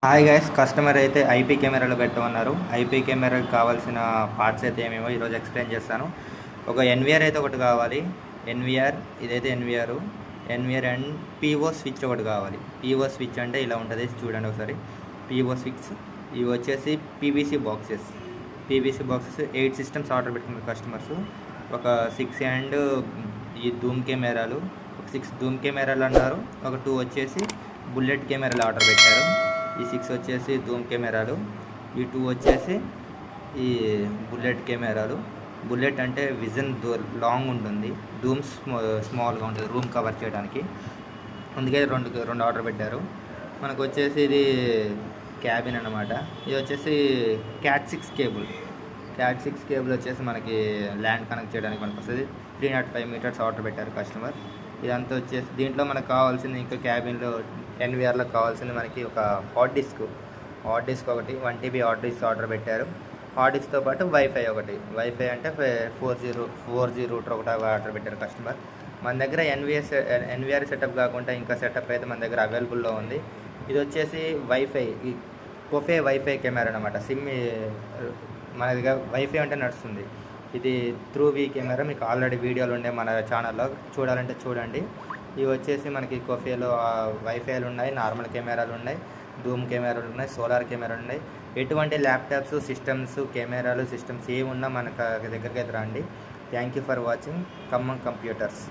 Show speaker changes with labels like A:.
A: Hi guys, customer అయితే IP కెమెరాలో పెట్టమన్నారు. ఐపీ కెమెరాకి కావాల్సిన పార్ట్స్ అయితే ఏమేమో ఈరోజు ఎక్స్ప్లెయిన్ చేస్తాను. ఒక ఎన్విఆర్ అయితే ఒకటి కావాలి. ఎన్విఆర్ ఇదైతే ఎన్విఆర్ అండ్ పీఓ స్విచ్ ఒకటి కావాలి. పీఓ స్విచ్ అంటే ఇలా ఉంటుంది, చూడండి ఒకసారి. పీఓ స్విచ్ ఇవి వచ్చేసి పీవీసీ బాక్సెస్ 8 సిస్టమ్స్ ఆర్డర్ పెట్టుకున్నారు కస్టమర్స్. ఒక 6 అండ్ ఈ ధూమ్ కెమెరాలు, ఒక 6 ధూమ్ కెమెరాలు అన్నారు. ఒక 2 వచ్చేసి బుల్లెట్ కెమెరాలు ఆర్డర్ పెట్టారు. ఈ 6 వచ్చేసి ధూమ్ కెమెరాలు, ఈ 2 వచ్చేసి ఈ బుల్లెట్ కెమెరాలు. బుల్లెట్ అంటే విజన్ లాంగ్ ఉంటుంది, ధూమ్ స్మాల్గా ఉంటుంది రూమ్ కవర్ చేయడానికి. అందుకే రెండు ఆర్డర్ పెట్టారు. మనకు వచ్చేసి ఇది క్యాబిన్ అన్నమాట. ఇది వచ్చేసి క్యాట్ 6 కేబుల్ వచ్చేసి మనకి ల్యాండ్ కనెక్ట్ చేయడానికి మనకు వస్తుంది. 305 మీటర్స్ ఆర్డర్ పెట్టారు కస్టమర్. ఇదంతా వచ్చేసి దీంట్లో మనకు కావాల్సింది, ఇంకా క్యాబిన్లో ఎన్విఆర్లో కావాల్సింది మనకి ఒక హార్డ్ డిస్క్ ఒకటి 1 TB హార్డ్ డిస్క్ ఆర్డర్ పెట్టారు. హార్డ్ డిస్క్తో పాటు వైఫై అంటే 4G రూటర్ ఒకటి ఆర్డర్ పెట్టారు కస్టమర్. మన దగ్గర ఎన్విఆర్ సెటప్ కాకుండా ఇంకా సెటప్ అయితే మన దగ్గర అవైలబుల్లో ఉంది. ఇది వచ్చేసి ఈ కొఫే వైఫై కెమెరా అనమాట. మన దగ్గర వైఫై అంటే నడుస్తుంది. ఇది త్రూ వీ కెమెరా, మీకు ఆల్రెడీ వీడియోలు ఉండే మన ఛానల్లో, చూడాలంటే చూడండి. ఇవి వచ్చేసి మనకి కొఫేలో వైఫైలు ఉన్నాయి, నార్మల్ కెమెరాలు ఉన్నాయి, ధూమ్ కెమెరాలు ఉన్నాయి, సోలార్ కెమెరాలు ఉన్నాయి. ఎటువంటి ల్యాప్టాప్స్ సిస్టమ్స్ ఏమున్నా మన దగ్గరికి అయితే రండి. Thank you for watching Khammam computers.